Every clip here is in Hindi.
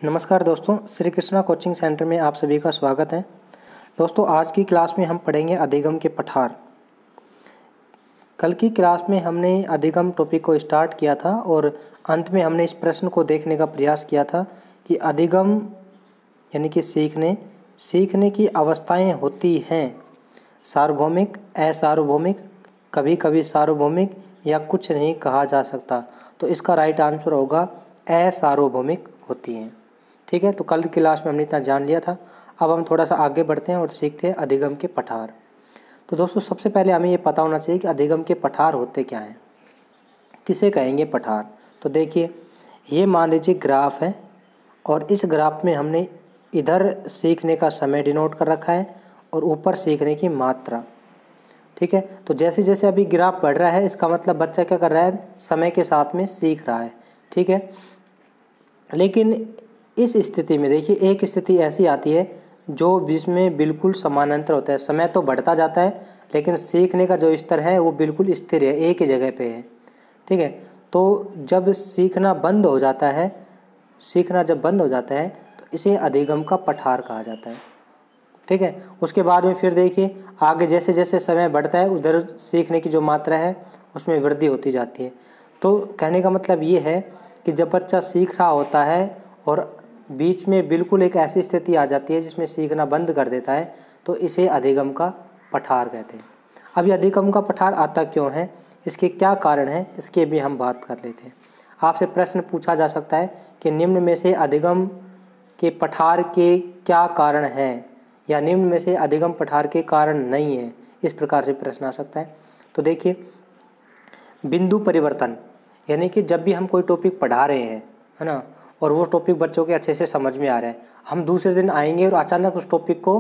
नमस्कार दोस्तों, श्री कृष्णा कोचिंग सेंटर में आप सभी का स्वागत है। दोस्तों, आज की क्लास में हम पढ़ेंगे अधिगम के पठार। कल की क्लास में हमने अधिगम टॉपिक को स्टार्ट किया था और अंत में हमने इस प्रश्न को देखने का प्रयास किया था कि अधिगम यानी कि सीखने की अवस्थाएं होती हैं सार्वभौमिक, असार्वभौमिक, कभी कभी सार्वभौमिक या कुछ नहीं कहा जा सकता। तो इसका राइट आंसर होगा असार्वभौमिक होती हैं। ठीक है, तो कल की क्लास में हमने इतना जान लिया था। अब हम थोड़ा सा आगे बढ़ते हैं और सीखते हैं अधिगम के पठार। तो दोस्तों, सबसे पहले हमें ये पता होना चाहिए कि अधिगम के पठार होते क्या हैं, किसे कहेंगे पठार। तो देखिए, ये मान लीजिए ग्राफ है और इस ग्राफ में हमने इधर सीखने का समय डिनोट कर रखा है और ऊपर सीखने की मात्रा। ठीक है, तो जैसे जैसे अभी ग्राफ बढ़ रहा है इसका मतलब बच्चा क्या कर रहा है, समय के साथ में सीख रहा है। ठीक है, लेकिन इस स्थिति में देखिए, एक स्थिति ऐसी आती है जो जिसमें बिल्कुल समानांतर होता है। समय तो बढ़ता जाता है लेकिन सीखने का जो स्तर है वो बिल्कुल स्थिर है, एक ही जगह पे है। ठीक है, तो जब सीखना बंद हो जाता है तो इसे अधिगम का पठार कहा जाता है। ठीक है, उसके बाद में फिर देखिए आगे जैसे जैसे समय बढ़ता है उधर सीखने की जो मात्रा है उसमें वृद्धि होती जाती है। तो कहने का मतलब ये है कि जब बच्चा सीख रहा होता है और बीच में बिल्कुल एक ऐसी स्थिति आ जाती है जिसमें सीखना बंद कर देता है तो इसे अधिगम का पठार कहते हैं। अब ये अधिगम का पठार आता क्यों है, इसके क्या कारण हैं, इसके भी हम बात कर लेते हैं। आपसे प्रश्न पूछा जा सकता है कि निम्न में से अधिगम के पठार के क्या कारण हैं या निम्न में से अधिगम पठार के कारण नहीं है, इस प्रकार से प्रश्न आ सकता है। तो देखिए, बिंदु परिवर्तन यानी कि जब भी हम कोई टॉपिक पढ़ा रहे हैं, है ना, और वो टॉपिक बच्चों के अच्छे से समझ में आ रहा है, हम दूसरे दिन आएंगे और अचानक उस टॉपिक को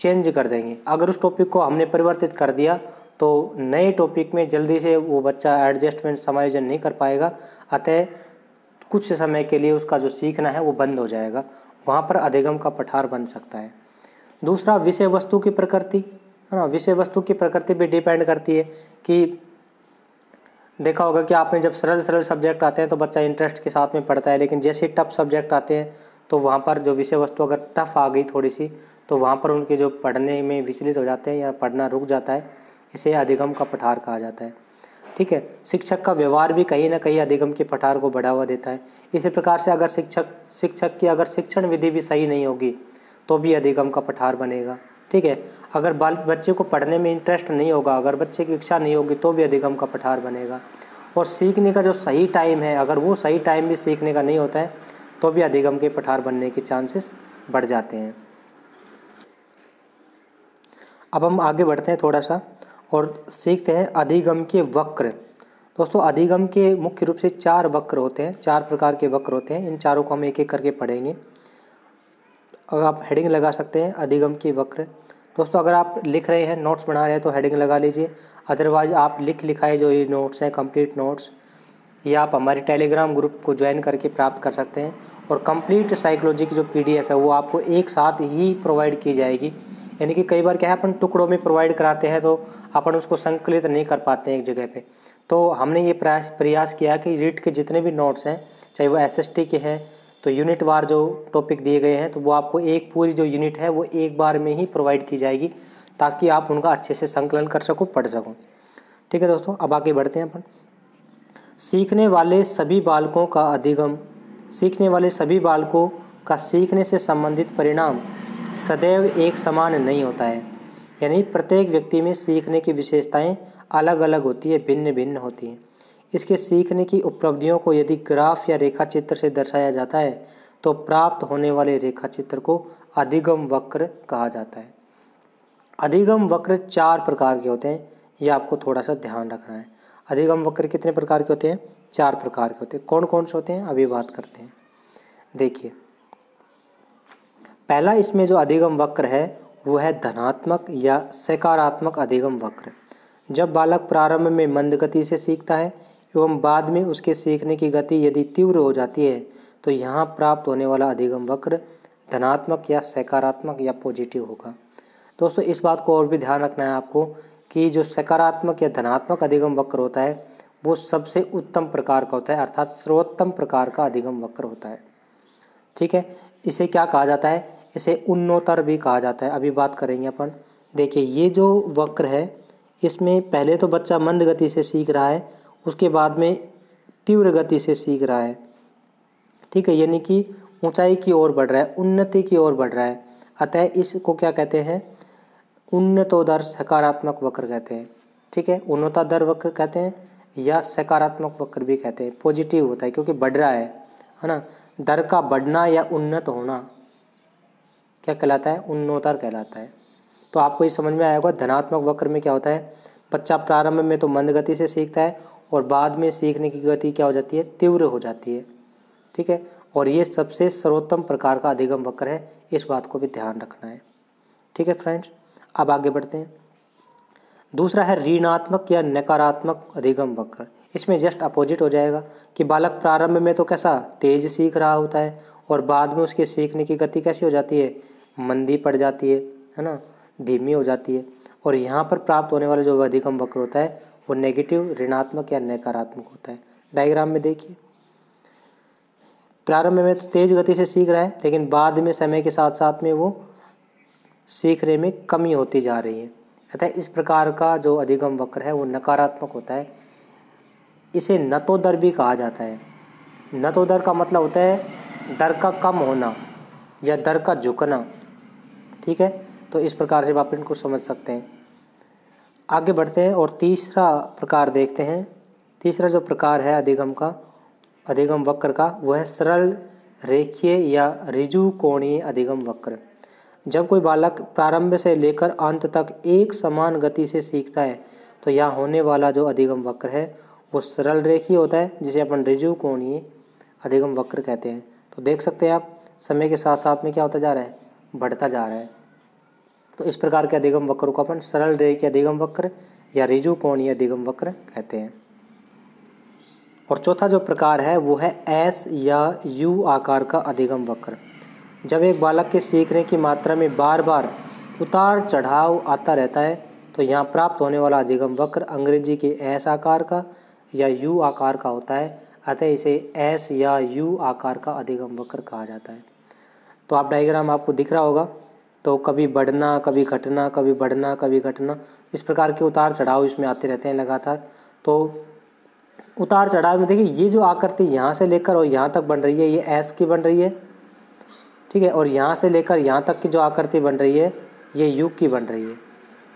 चेंज कर देंगे। अगर उस टॉपिक को हमने परिवर्तित कर दिया तो नए टॉपिक में जल्दी से वो बच्चा एडजस्टमेंट समायोजन नहीं कर पाएगा, अतः कुछ समय के लिए उसका जो सीखना है वो बंद हो जाएगा। वहाँ पर अधिगम का पठार बन सकता है। दूसरा, विषय वस्तु की प्रकृति, है ना। विषय वस्तु की प्रकृति भी डिपेंड करती है कि देखा होगा कि आपने जब सरल सब्जेक्ट आते हैं तो बच्चा इंटरेस्ट के साथ में पढ़ता है, लेकिन जैसे टफ सब्जेक्ट आते हैं तो वहाँ पर जो विषय वस्तु अगर टफ आ गई थोड़ी सी तो वहाँ पर उनके जो पढ़ने में विचलित हो जाते हैं या पढ़ना रुक जाता है, इसे अधिगम का पठार कहा जाता है। ठीक है, शिक्षक का व्यवहार भी कहीं ना कहीं अधिगम के पठार को बढ़ावा देता है। इसी प्रकार से अगर शिक्षक की अगर शिक्षण विधि भी सही नहीं होगी तो भी अधिगम का पठार बनेगा। ठीक है, अगर बच्चे को पढ़ने में इंटरेस्ट नहीं होगा, अगर बच्चे की इच्छा नहीं होगी तो भी अधिगम का पठार बनेगा। और सीखने का जो सही टाइम है, अगर वो सही टाइम भी सीखने का नहीं होता है तो भी अधिगम के पठार बनने के चांसेस बढ़ जाते हैं। अब हम आगे बढ़ते हैं थोड़ा सा और सीखते हैं अधिगम के वक्र। दोस्तों, अधिगम के मुख्य रूप से 4 वक्र होते हैं, 4 प्रकार के वक्र होते हैं। इन चारों को हम एक एक करके पढ़ेंगे। अगर आप हेडिंग लगा सकते हैं अधिगम के वक्र। दोस्तों, अगर आप लिख रहे हैं, नोट्स बना रहे हैं तो हेडिंग लगा लीजिए। अदरवाइज आप लिखाए जो ये नोट्स हैं, कंप्लीट नोट्स, ये आप हमारे टेलीग्राम ग्रुप को ज्वाइन करके प्राप्त कर सकते हैं। और कंप्लीट साइकोलॉजी की जो PDF है वो आपको एक साथ ही प्रोवाइड की जाएगी। यानी कि कई बार क्या है, अपन टुकड़ों में प्रोवाइड कराते हैं तो अपन उसको संकलित नहीं कर पाते हैं एक जगह पे। तो हमने ये प्रयास किया कि रीट के जितने भी नोट्स हैं, चाहे वो SST के हैं, तो यूनिट वार जो टॉपिक दिए गए हैं तो वो आपको एक पूरी जो यूनिट है वो एक बार में ही प्रोवाइड की जाएगी ताकि आप उनका अच्छे से संकलन कर सको, पढ़ सको। ठीक है दोस्तों, अब आगे बढ़ते हैं अपन। सीखने वाले सभी बालकों का अधिगम, सीखने वाले सभी बालकों का सीखने से संबंधित परिणाम सदैव एक समान नहीं होता है। यानी प्रत्येक व्यक्ति में सीखने की विशेषताएं अलग अलग होती है, भिन्न भिन्न होती हैं। इसके सीखने की उपलब्धियों को यदि ग्राफ या रेखा चित्र से दर्शाया जाता है तो प्राप्त होने वाले रेखा चित्र को अधिगम वक्र कहा जाता है। अधिगम वक्र 4 प्रकार के होते हैं, ये आपको थोड़ा सा ध्यान रखना है। अधिगम वक्र कितने प्रकार के होते हैं? 4 प्रकार के होते हैं। कौन कौन से होते हैं अभी बात करते हैं। देखिए, पहला इसमें जो अधिगम वक्र है वो है धनात्मक या सकारात्मक अधिगम वक्र। जब बालक प्रारंभ में मंद गति से सीखता है एवं बाद में उसके सीखने की गति यदि तीव्र हो जाती है तो यहाँ प्राप्त होने वाला अधिगम वक्र धनात्मक या सकारात्मक या पॉजिटिव होगा। दोस्तों, इस बात को और भी ध्यान रखना है आपको कि जो सकारात्मक या धनात्मक अधिगम वक्र होता है वो सबसे उत्तम प्रकार का होता है, अर्थात सर्वोत्तम प्रकार का अधिगम वक्र होता है। ठीक है। इसे क्या कहा जाता है, इसे उन्नोत्तर भी कहा जाता है। अभी बात करेंगे अपन। देखिए ये जो वक्र है इसमें पहले तो बच्चा मंद गति से सीख रहा है, उसके बाद में तीव्र गति से सीख रहा है, ठीक है, यानी कि ऊंचाई की ओर बढ़ रहा है, उन्नति की ओर बढ़ रहा है। अतः इसको क्या कहते हैं, उन्नतोदर सकारात्मक वक्र कहते हैं, ठीक है। उन्नतोदर वक्र कहते हैं या सकारात्मक वक्र भी कहते हैं। पॉजिटिव होता है क्योंकि बढ़ रहा है ना। दर का बढ़ना या उन्नत होना क्या कहलाता है, उन्नतोदर कहलाता है। तो आपको ये समझ में आया होगा। धनात्मक वक्र में क्या होता है, बच्चा प्रारंभ में तो मंद गति से सीखता है और बाद में सीखने की गति क्या हो जाती है, तीव्र हो जाती है, ठीक है। और ये सबसे सर्वोत्तम प्रकार का अधिगम वक्र है, इस बात को भी ध्यान रखना है, ठीक है फ्रेंड्स। अब आगे बढ़ते हैं। दूसरा है ऋणात्मक या नकारात्मक अधिगम वक्र। इसमें जस्ट अपोजिट हो जाएगा कि बालक प्रारंभ में तो कैसा तेज सीख रहा होता है और बाद में उसके सीखने की गति कैसी हो जाती है, मंदी पड़ जाती है ना, धीमी हो जाती है। और यहाँ पर प्राप्त होने वाला जो अधिगम वक्र होता है वो नेगेटिव, ऋणात्मक या नकारात्मक होता है। डायग्राम में देखिए, प्रारंभ में तो तेज गति से सीख रहा है लेकिन बाद में समय के साथ साथ में वो सीखने में कमी होती जा रही है। अतः इस प्रकार का जो अधिगम वक्र है वो नकारात्मक होता है। इसे नतोदर भी कहा जाता है। नतोदर का मतलब होता है दर का कम होना या दर का झुकना, ठीक है। तो इस प्रकार से आप इनको समझ सकते हैं। आगे बढ़ते हैं और तीसरा प्रकार देखते हैं। तीसरा जो प्रकार है अधिगम वक्र का वो है सरल रेखीय या ऋजु कोणीय अधिगम वक्र। जब कोई बालक प्रारंभ से लेकर अंत तक एक समान गति से सीखता है तो यहाँ होने वाला जो अधिगम वक्र है वो सरल रेखीय होता है, जिसे अपन ऋजु कोणीय अधिगम वक्र कहते हैं। तो देख सकते हैं आप समय के साथ साथ में क्या होता जा रहा है, बढ़ता जा रहा है। तो इस प्रकार के अधिगम वक्र को अपन सरल रेखीय अधिगम वक्र या ऋजु कोणीय अधिगम वक्र कहते हैं। और चौथा जो प्रकार है वो है एस या यू आकार का अधिगम वक्र। जब एक बालक के सीखने की मात्रा में बार बार उतार चढ़ाव आता रहता है तो यहाँ प्राप्त होने वाला अधिगम वक्र अंग्रेजी के एस आकार का या यू आकार का होता है। अतः इसे एस या यू आकार का अधिगम वक्र कहा जाता है। तो आप डायग्राम आपको दिख रहा होगा। तो कभी बढ़ना, कभी घटना, कभी बढ़ना, कभी घटना, इस प्रकार के उतार चढ़ाव इसमें आते रहते हैं लगातार। तो उतार चढ़ाव में देखिए ये जो आकृति यहाँ से लेकर और यहाँ तक बन रही है ये एस की बन रही है, ठीक है। और यहाँ से लेकर यहाँ तक की जो आकृति बन रही है ये यू की बन रही है,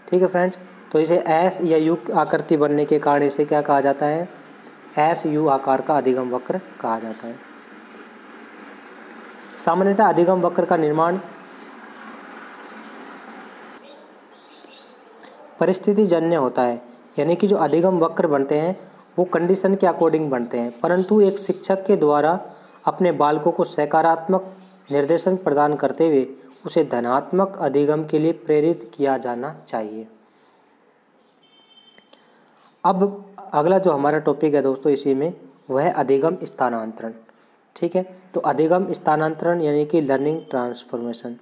ठीक है फ्रेंड्स। तो इसे एस या यू आकृति बनने के कारण इसे क्या कहा जाता है, एस यू आकार का अधिगम वक्र कहा जाता है। सामान्यतः अधिगम वक्र का निर्माण परिस्थिति जन्य होता है, यानी कि जो अधिगम वक्र बनते हैं वो कंडीशन के अकॉर्डिंग बनते हैं, परंतु एक शिक्षक के द्वारा अपने बालकों को सकारात्मक निर्देशन प्रदान करते हुए उसे धनात्मक अधिगम के लिए प्रेरित किया जाना चाहिए। अब अगला जो हमारा टॉपिक है दोस्तों इसी में वह है अधिगम स्थानांतरण, ठीक है। तो अधिगम स्थानांतरण यानी कि लर्निंग ट्रांसफॉर्मेशन,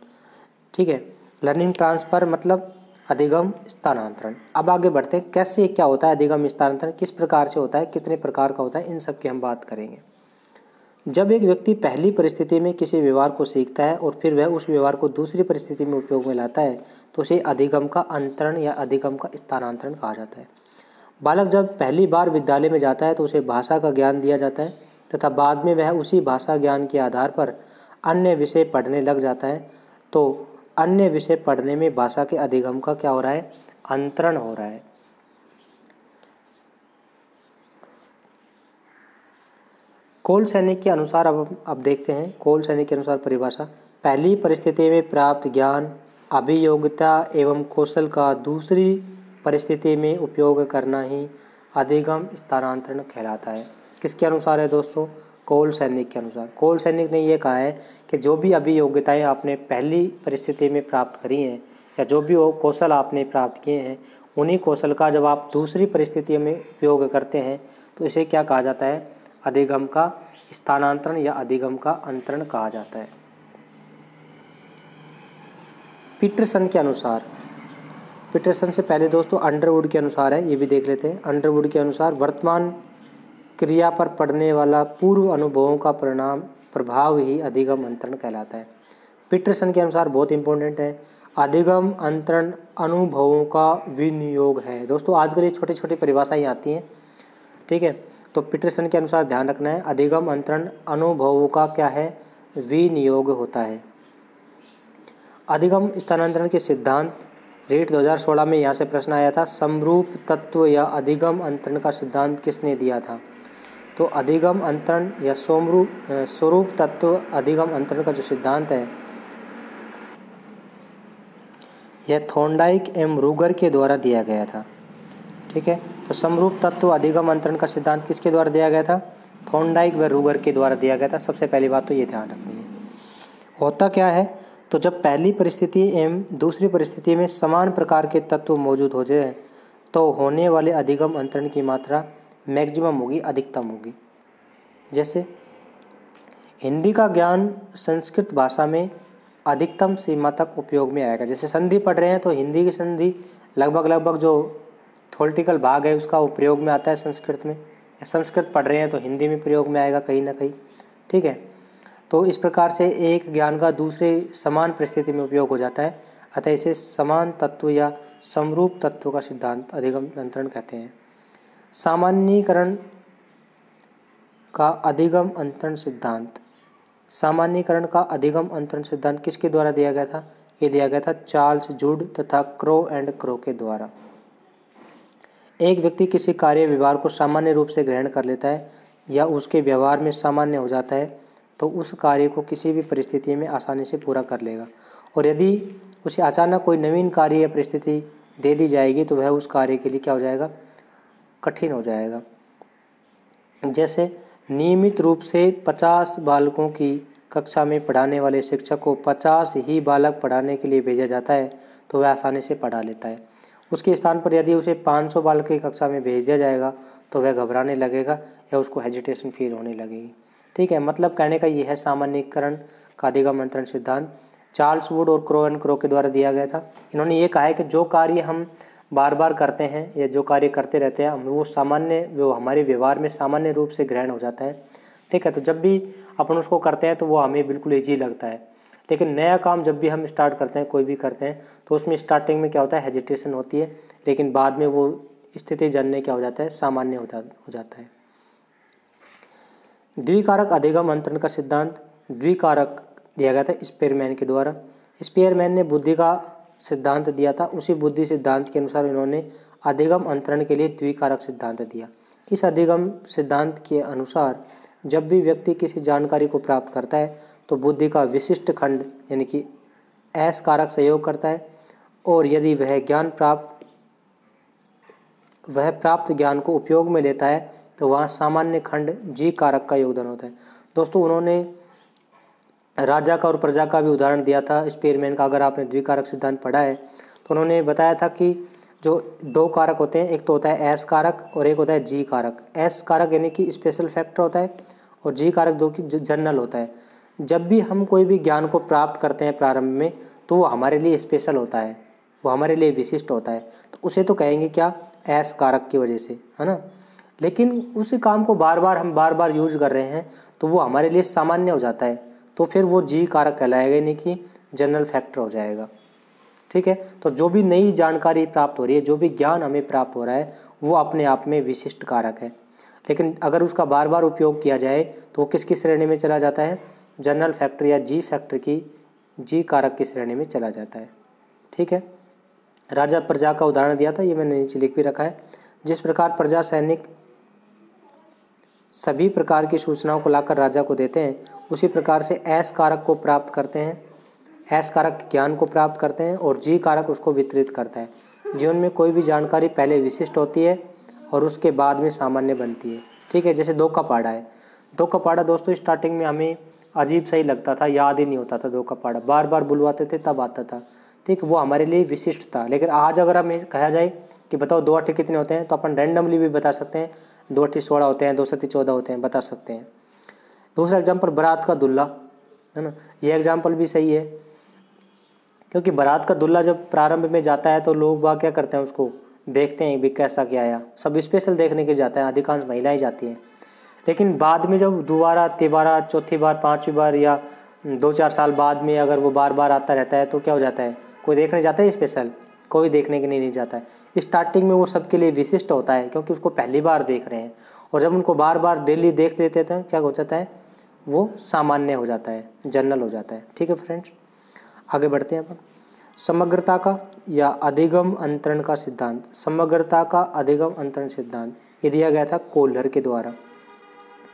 ठीक है। लर्निंग ट्रांसफ़र मतलब अधिगम स्थानांतरण। अब आगे बढ़ते हैं कैसे क्या होता है अधिगम स्थानांतरण, किस प्रकार से होता है, कितने प्रकार का होता है, इन सब की हम बात करेंगे। जब एक व्यक्ति पहली परिस्थिति में किसी व्यवहार को सीखता है और फिर वह उस व्यवहार को दूसरी परिस्थिति में उपयोग में लाता है तो उसे अधिगम का अंतरण या अधिगम का स्थानांतरण कहा जाता है। बालक जब पहली बार विद्यालय में जाता है तो उसे भाषा का ज्ञान दिया जाता है तथा बाद में वह उसी भाषा ज्ञान के आधार पर अन्य विषय पढ़ने लग जाता है। तो अन्य विषय पढ़ने में भाषा के अधिगम का क्या हो रहा है, अंतरण हो रहा है। कोल सैनिक के अनुसार अब देखते हैं। कोल सैनिक के अनुसार परिभाषा, पहली परिस्थिति में प्राप्त ज्ञान, अभियोग्यता एवं कौशल का दूसरी परिस्थिति में उपयोग करना ही अधिगम स्थानांतरण कहलाता है। किसके अनुसार है दोस्तों, कोल सैनिक के अनुसार। कोल सैनिक ने यह कहा है कि जो भी अभियोग्यताएं आपने पहली परिस्थिति में प्राप्त करी हैं या जो भी कौशल आपने प्राप्त किए हैं उन्हीं कौशल का जब आप दूसरी परिस्थिति में उपयोग करते हैं तो इसे क्या कहा जाता है, अधिगम का स्थानांतरण या अधिगम का अंतरण कहा जाता है। पीटरसन के अनुसार, पीटरसन से पहले दोस्तों अंडरवुड के अनुसार है, ये भी देख लेते हैं। अंडरवुड के अनुसार वर्तमान क्रिया पर पड़ने वाला पूर्व अनुभवों का प्रभाव ही अधिगम अंतरण कहलाता है। पीटरसन के अनुसार बहुत इंपॉर्टेंट है, अधिगम अंतरण अनुभवों का विनियोग है। दोस्तों आजकल ये छोटी छोटी परिभाषाएं आती हैं, ठीक है। तो पीटरसन के अनुसार ध्यान रखना है, अधिगम अंतरण अनुभवों का क्या है, विनियोग होता है। अधिगम स्थानांतरण के सिद्धांत, रीट 2016 में यहाँ से प्रश्न आया था, समरूप तत्व या अधिगम अंतरण का सिद्धांत किसने दिया था। तो अधिगम अंतरण या स्वरूप तत्व अधिगम अंतरण का जो सिद्धांत है यह थॉर्नडाइक एवं रूगर के द्वारा दिया गया था, ठीक है। तो समरूप तत्व अधिगम अंतरण का सिद्धांत किसके द्वारा दिया गया था, थॉर्नडाइक व रूगर के द्वारा दिया गया था। सबसे पहली बात तो ये ध्यान रखनी है। होता क्या है, तो जब पहली परिस्थिति एवं दूसरी परिस्थिति में समान प्रकार के तत्व मौजूद हो जाए तो होने वाले अधिगम अंतरण की मात्रा मैक्सिमम होगी, अधिकतम होगी। जैसे हिंदी का ज्ञान संस्कृत भाषा में अधिकतम सीमा तक उपयोग में आएगा। जैसे संधि पढ़ रहे हैं तो हिंदी की संधि लगभग जो थ्योरेटिकल भाग है उसका प्रयोग में आता है संस्कृत में, संस्कृत पढ़ रहे हैं तो हिंदी में प्रयोग में आएगा कहीं ना कहीं, ठीक है। तो इस प्रकार से एक ज्ञान का दूसरे समान परिस्थिति में उपयोग हो जाता है, अतः इसे समान तत्व या समरूप तत्व का सिद्धांत अधिगम अंतरण कहते हैं। सामान्यीकरण का अधिगम अंतरण सिद्धांत, सामान्यीकरण का अधिगम अंतरण सिद्धांत किसके द्वारा दिया गया था, ये दिया गया था चार्ल्स जूड तथा क्रो एंड क्रो के द्वारा। एक व्यक्ति किसी कार्य व्यवहार को सामान्य रूप से ग्रहण कर लेता है या उसके व्यवहार में सामान्य हो जाता है तो उस कार्य को किसी भी परिस्थिति में आसानी से पूरा कर लेगा, और यदि उसे अचानक कोई नवीन कार्य या परिस्थिति दे दी जाएगी तो वह उस कार्य के लिए क्या हो जाएगा, कठिन हो जाएगा। जैसे नियमित रूप से 50 बालकों की कक्षा में पढ़ाने वाले शिक्षक को 50 ही बालक पढ़ाने के लिए भेजा जाता है तो वह आसानी से पढ़ा लेता है। उसके स्थान पर यदि उसे 500 बालक की कक्षा में भेज दिया जाएगा तो वह घबराने लगेगा या उसको हेजिटेशन फील होने लगेगी, ठीक है। मतलब कहने का ये है सामान्यीकरण का अधिगम अंतरण सिद्धांत चार्ल्स वुड और क्रो एंड क्रो के द्वारा दिया गया था। इन्होंने ये कहा है कि जो कार्य हम बार बार करते हैं या जो कार्य करते रहते हैं वो हमारे व्यवहार में सामान्य रूप से ग्रहण हो जाता है, ठीक है। तो जब भी अपन उसको करते हैं तो वो हमें बिल्कुल ईजी लगता है, लेकिन नया काम जब भी हम स्टार्ट करते हैं, कोई भी करते हैं, तो उसमें स्टार्टिंग में क्या होता है, हेजिटेशन होती है, लेकिन बाद में वो स्थिति जनने क्या हो जाता है, सामान्य हो जाता है। द्विकारक अधिगम अंतरण का सिद्धांत, द्विकारक दिया गया था स्पेयरमैन के द्वारा। स्पेयरमैन ने बुद्धि का सिद्धांत दिया था, उसी बुद्धि सिद्धांत के अनुसार इन्होंने अधिगम अंतरण के लिए द्विकारक सिद्धांत दिया। इस अधिगम सिद्धांत के अनुसार जब भी व्यक्ति किसी जानकारी को प्राप्त करता है तो बुद्धि का विशिष्ट खंड यानी कि एस कारक सहयोग करता है, और यदि वह प्राप्त ज्ञान को उपयोग में लेता है तो वहाँ सामान्य खंड जी कारक का योगदान होता है। दोस्तों उन्होंने राजा का और प्रजा का भी उदाहरण दिया था स्पेयरमैन का। अगर आपने द्विकारक सिद्धांत पढ़ा है तो उन्होंने बताया था कि जो 2 कारक होते हैं, एक तो होता है एस कारक और एक होता है जी कारक। एस कारक यानी कि स्पेशल फैक्टर होता है और जी कारक जो कि जनरल होता है। जब भी हम कोई भी ज्ञान को प्राप्त करते हैं प्रारंभ में तो वो हमारे लिए स्पेशल होता है, वो हमारे लिए विशिष्ट होता है, तो उसे तो कहेंगे क्या, एस कारक की वजह से, है ना। लेकिन उसी काम को हम बार बार यूज कर रहे हैं तो वो हमारे लिए सामान्य हो जाता है, तो फिर वो जी कारक कहलाएगा, यानी कि जनरल फैक्टर हो जाएगा, ठीक है। तो जो भी नई जानकारी प्राप्त हो रही है, जो भी ज्ञान हमें प्राप्त हो रहा है, वो अपने आप में विशिष्ट कारक है। लेकिन अगर उसका बार बार उपयोग किया जाए तो वो किसकी श्रेणी में चला जाता है, जनरल फैक्टर या जी फैक्टर की, जी कारक की श्रेणी में चला जाता है, ठीक है। राजा प्रजा का उदाहरण दिया था, ये मैंने नीचे लिख भी रखा है। जिस प्रकार प्रजा सैनिक सभी प्रकार की सूचनाओं को लाकर राजा को देते हैं, उसी प्रकार से एस कारक को प्राप्त करते हैं, एस कारक ज्ञान को प्राप्त करते हैं और जी कारक उसको वितरित करता है। जीवन में कोई भी जानकारी पहले विशिष्ट होती है और उसके बाद में सामान्य बनती है, ठीक है। जैसे 2 का पहाड़ा है, 2 का पहाड़ा दोस्तों स्टार्टिंग में हमें अजीब सा ही लगता था, याद ही नहीं होता था 2 का पहाड़ा, बार बार बुलवाते थे तब आता था, ठीक, वो हमारे लिए विशिष्ट था। लेकिन आज अगर हमें कहा जाए कि बताओ 2 8 कितने होते हैं, तो अपन रैंडमली भी बता सकते हैं, 2 8 16 होते हैं, 2 7 14 होते हैं, बता सकते हैं। दूसरा एग्जाम्पल बारात का दुल्हा, है ना, ये एग्जाम्पल भी सही है, क्योंकि बारात का दुल्हा जब प्रारंभ में जाता है तो लोग वह क्या करते हैं, उसको देखते हैं भी कैसा क्या आया, सब स्पेशल देखने के जाते हैं, अधिकांश महिलाएं जाती हैं। लेकिन बाद में जब दोबारा, तिबारा, चौथी बार, पांचवी बार या 2-4 साल बाद में अगर वो बार बार आता रहता है तो क्या हो जाता है, कोई देखने जाता है स्पेशल, कोई देखने के लिए नहीं जाता है। स्टार्टिंग में वो सबके लिए विशिष्ट होता है क्योंकि उसको पहली बार देख रहे हैं, और जब उनको बार बार डेली देख लेते हैं क्या हो जाता है, वो सामान्य हो जाता है, जनरल हो जाता है। ठीक है फ्रेंड्स, आगे बढ़ते हैं अपन। समग्रता का या अधिगम अंतरण का सिद्धांत। समग्रता का अधिगम अंतरण सिद्धांत ये दिया गया था कोहलर के द्वारा।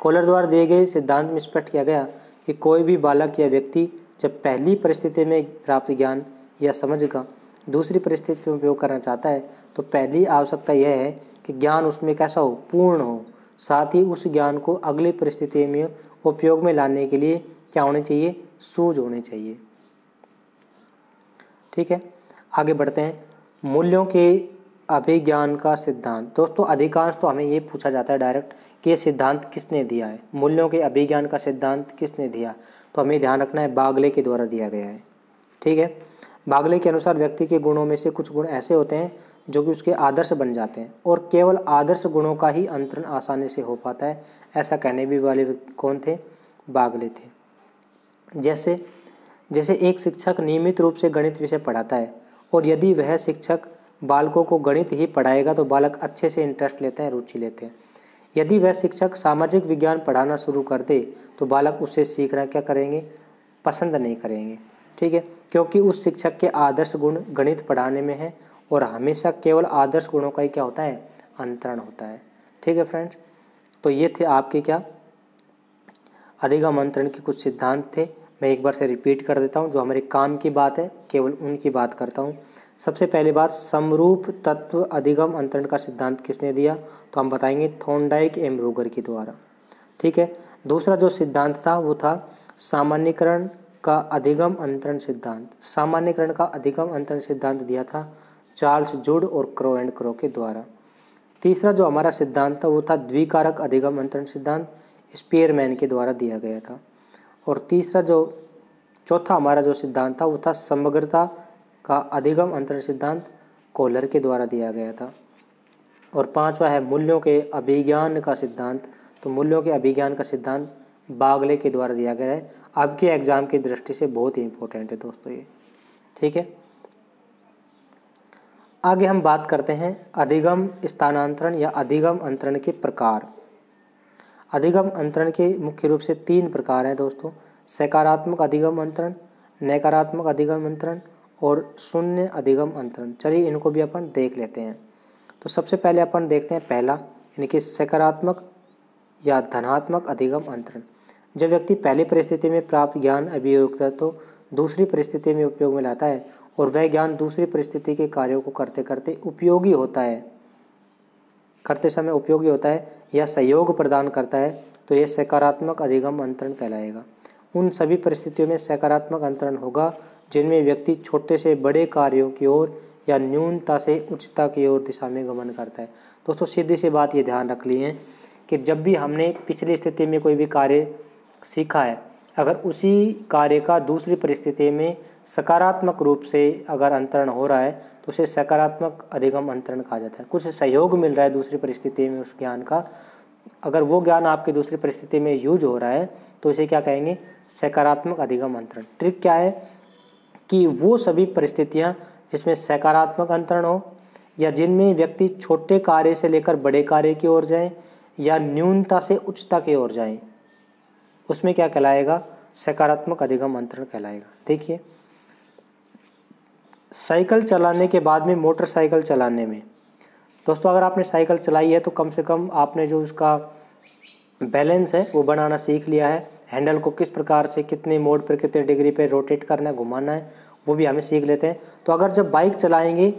कोहलर द्वारा दिए गए सिद्धांत में स्पष्ट किया गया कि कोई भी बालक या व्यक्ति जब पहली परिस्थिति में प्राप्त ज्ञान या समझ का दूसरी परिस्थिति में उपयोग करना चाहता है तो पहली आवश्यकता यह है कि ज्ञान उसमें कैसा हो, पूर्ण हो। साथ ही उस ज्ञान को अगली परिस्थिति में उपयोग में लाने के लिए क्या होने चाहिए, सूझ होनी चाहिए। ठीक है, आगे बढ़ते हैं। मूल्यों के अभिज्ञान का सिद्धांत। दोस्तों अधिकांश तो हमें ये पूछा जाता है डायरेक्ट कि ये सिद्धांत किसने दिया है, मूल्यों के अभिज्ञान का सिद्धांत किसने दिया, तो हमें ध्यान रखना है बागले के द्वारा दिया गया है। ठीक है, बागले के अनुसार व्यक्ति के गुणों में से कुछ गुण ऐसे होते हैं जो कि उसके आदर्श बन जाते हैं और केवल आदर्श गुणों का ही अंतरण आसानी से हो पाता है। ऐसा कहने भी वाले कौन थे, बागले थे। जैसे एक शिक्षक नियमित रूप से गणित विषय पढ़ाता है और यदि वह शिक्षक बालकों को गणित ही पढ़ाएगा तो बालक अच्छे से इंटरेस्ट लेते हैं, रुचि लेते हैं। यदि वह शिक्षक सामाजिक विज्ञान पढ़ाना शुरू कर दे तो बालक उससे सीखना क्या करेंगे, पसंद नहीं करेंगे। ठीक है, क्योंकि उस शिक्षक के आदर्श गुण गणित पढ़ाने में है और हमेशा केवल आदर्श गुणों का ही क्या होता है, अंतरण होता है। ठीक है फ्रेंड्स, तो ये थे आपके क्या अधिगम अंतरण के कुछ सिद्धांत थे। मैं एक बार से रिपीट कर देता हूँ, जो हमारे काम की बात है केवल उनकी बात करता हूँ। सबसे पहली बात, समरूप तत्व अधिगम अंतरण का सिद्धांत किसने दिया, तो हम बताएंगे थॉर्नडाइक एम रूगर के द्वारा। ठीक है, दूसरा जो सिद्धांत था वो था सामान्यीकरण का अधिगम अंतरण सिद्धांत। सामान्यीकरण का अधिगम अंतरण सिद्धांत दिया था चार्ल्स जुड और क्रो एंड क्रो के द्वारा। तीसरा जो हमारा सिद्धांत था वो था द्विकारक अधिगम अंतरण सिद्धांत, स्पीयरमैन के द्वारा दिया गया था। और चौथा हमारा जो सिद्धांत था वो था समग्रता का अधिगम अंतरण सिद्धांत, कोहलर के द्वारा दिया गया था। और पांचवा है मूल्यों के अभिज्ञान का सिद्धांत। तो मूल्यों के अभिज्ञान का सिद्धांत बागले के द्वारा दिया गया है। आपके एग्जाम की दृष्टि से बहुत ही इंपॉर्टेंट है दोस्तों ये। ठीक है, आगे हम बात करते हैं अधिगम स्थानांतरण या अधिगम अंतरण के प्रकार। अधिगम अंतरण के मुख्य रूप से 3 प्रकार हैं दोस्तों, सकारात्मक अधिगम अंतरण, नकारात्मक अधिगम अंतरण और शून्य अधिगम अंतरण। चलिए इनको भी अपन देख लेते हैं। तो सबसे पहले अपन देखते हैं पहला, यानी कि सकारात्मक या धनात्मक अधिगम अंतरण। जब व्यक्ति पहली परिस्थिति में प्राप्त ज्ञान अभियोगिता तो दूसरी परिस्थिति में उपयोग में लाता है और वह ज्ञान दूसरी परिस्थिति के कार्यों को करते समय उपयोगी होता है या सहयोग प्रदान करता है, तो यह सकारात्मक अधिगम अंतरण कहलाएगा। उन सभी परिस्थितियों में सकारात्मक अंतरण होगा जिनमें व्यक्ति छोटे से बड़े कार्यों की ओर या न्यूनता से उच्चता की ओर दिशा में गमन करता है। दोस्तों सीधी सी बात ये ध्यान रख ली है कि जब भी हमने पिछली स्थिति में कोई भी कार्य सीखा है, अगर उसी कार्य का दूसरी परिस्थिति में सकारात्मक रूप से अगर अंतरण हो रहा है तो उसे सकारात्मक अधिगम अंतरण कहा जाता है। कुछ सहयोग मिल रहा है दूसरी परिस्थिति में उस ज्ञान का, अगर वो ज्ञान आपकी दूसरी परिस्थिति में यूज हो रहा है तो इसे क्या कहेंगे, सकारात्मक अधिगम अंतरण। ट्रिक क्या है कि वो सभी परिस्थितियाँ जिसमें सकारात्मक अंतरण हो या जिनमें व्यक्ति छोटे कार्य से लेकर बड़े कार्य की ओर जाए या न्यूनता से उच्चता की ओर जाए, उसमें क्या कहलाएगा, सकारात्मक अधिगम अंतरण कहलाएगा। देखिए साइकिल चलाने के बाद में मोटरसाइकिल चलाने में, दोस्तों अगर आपने साइकिल चलाई है तो कम से कम आपने जो उसका बैलेंस है वो बनाना सीख लिया है। हैंडल को किस प्रकार से कितने मोड पर कितने डिग्री पे रोटेट करना है, घुमाना है, वो भी हमें सीख लेते हैं। तो अगर जब बाइक चलाएंगे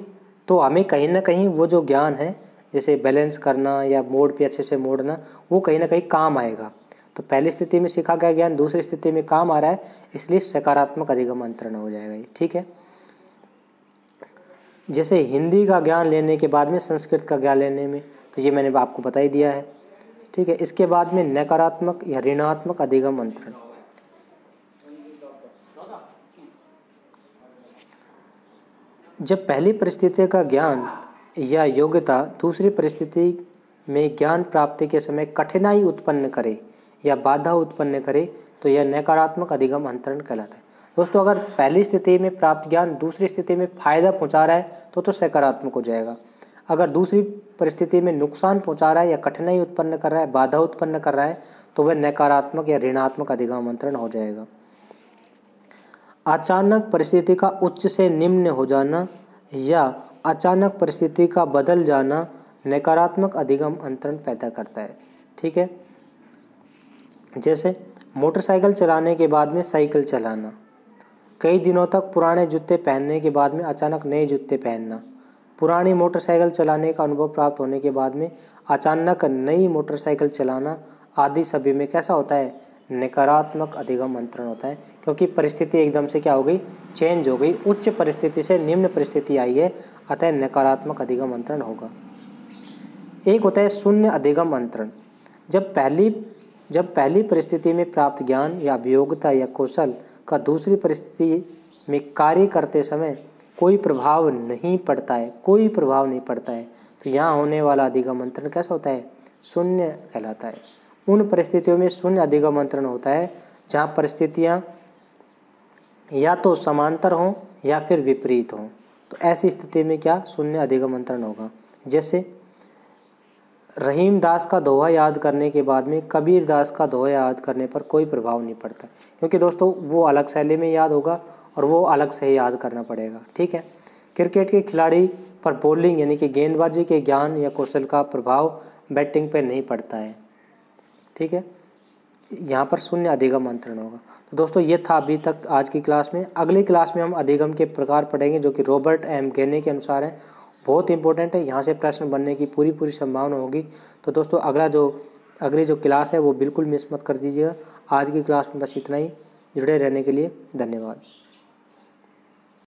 तो हमें कहीं ना कहीं वो जो ज्ञान है जैसे बैलेंस करना या मोड पे अच्छे से मोड़ना, वो कहीं ना कहीं काम आएगा। तो पहली स्थिति में सीखा गया ज्ञान दूसरी स्थिति में काम आ रहा है, इसलिए सकारात्मक अधिगम अंतरण हो जाएगा ये। ठीक है, जैसे हिंदी का ज्ञान लेने के बाद में संस्कृत का ज्ञान लेने में, तो ये मैंने आपको बता ही दिया है। ठीक है, इसके बाद में नकारात्मक या ऋणात्मक अधिगम अंतरण। जब पहली परिस्थिति का ज्ञान या योग्यता दूसरी परिस्थिति में ज्ञान प्राप्ति के समय कठिनाई उत्पन्न करे या बाधा उत्पन्न करे तो यह नकारात्मक अधिगम अंतरण कहलाता है। दोस्तों अगर पहली स्थिति में प्राप्त ज्ञान दूसरी स्थिति में फायदा पहुंचा रहा है तो सकारात्मक हो जाएगा। अगर दूसरी परिस्थिति में नुकसान पहुंचा रहा है या कठिनाई उत्पन्न कर रहा है, बाधा उत्पन्न कर रहा है तो वह नकारात्मक या ऋणात्मक अधिगम अंतरण हो जाएगा। अचानक परिस्थिति का उच्च से निम्न हो जाना या अचानक परिस्थिति का बदल जाना नकारात्मक अधिगम अंतरण पैदा करता है। ठीक है, जैसे मोटरसाइकिल चलाने के बाद में साइकिल चलाना, कई दिनों तक पुराने जूते पहनने के बाद में अचानक नए जूते पहनना, पुरानी मोटरसाइकिल चलाने का अनुभव प्राप्त होने के बाद में अचानक नई मोटरसाइकिल चलाना आदि सभी में कैसा होता है, नकारात्मक अधिगम अंतरण होता है, क्योंकि परिस्थिति एकदम से क्या हो गई, चेंज हो गई, उच्च परिस्थिति से निम्न परिस्थिति आई है, अतः नकारात्मक अधिगम अंतरण होगा। एक होता है शून्य अधिगम अंतरण। जब पहली परिस्थिति में प्राप्त ज्ञान या अभियोग्यता या कौशल का दूसरी परिस्थिति में कार्य करते समय कोई प्रभाव नहीं पड़ता है, तो यहाँ होने वाला अधिगम अंतरण कैसा होता है, शून्य कहलाता है। उन परिस्थितियों में शून्य अधिगम अंतरण होता है जहाँ परिस्थितियाँ या तो समांतर हों या फिर विपरीत हों, तो ऐसी स्थिति में क्या, शून्य अधिगम अंतरण होगा। जैसे रहीम दास का दोहा याद करने के बाद में कबीर दास का दोहा याद करने पर कोई प्रभाव नहीं पड़ता, क्योंकि दोस्तों वो अलग शैली में याद होगा और वो अलग से याद करना पड़ेगा। ठीक है, क्रिकेट के खिलाड़ी पर बॉलिंग यानी कि गेंदबाजी के ज्ञान या कौशल का प्रभाव बैटिंग पर नहीं पड़ता है। ठीक है, यहाँ पर शून्य अधिगम अंतरण होगा। तो दोस्तों ये था अभी तक आज की क्लास में। अगली क्लास में हम अधिगम के प्रकार पढ़ेंगे जो कि रॉबर्ट एम गेने के अनुसार है, बहुत इंपॉर्टेंट है, यहाँ से प्रश्न बनने की पूरी संभावना होगी। तो दोस्तों अगली जो क्लास है वो बिल्कुल मिस मत कर दीजिएगा। आज की क्लास में बस इतना ही। जुड़े रहने के लिए धन्यवाद।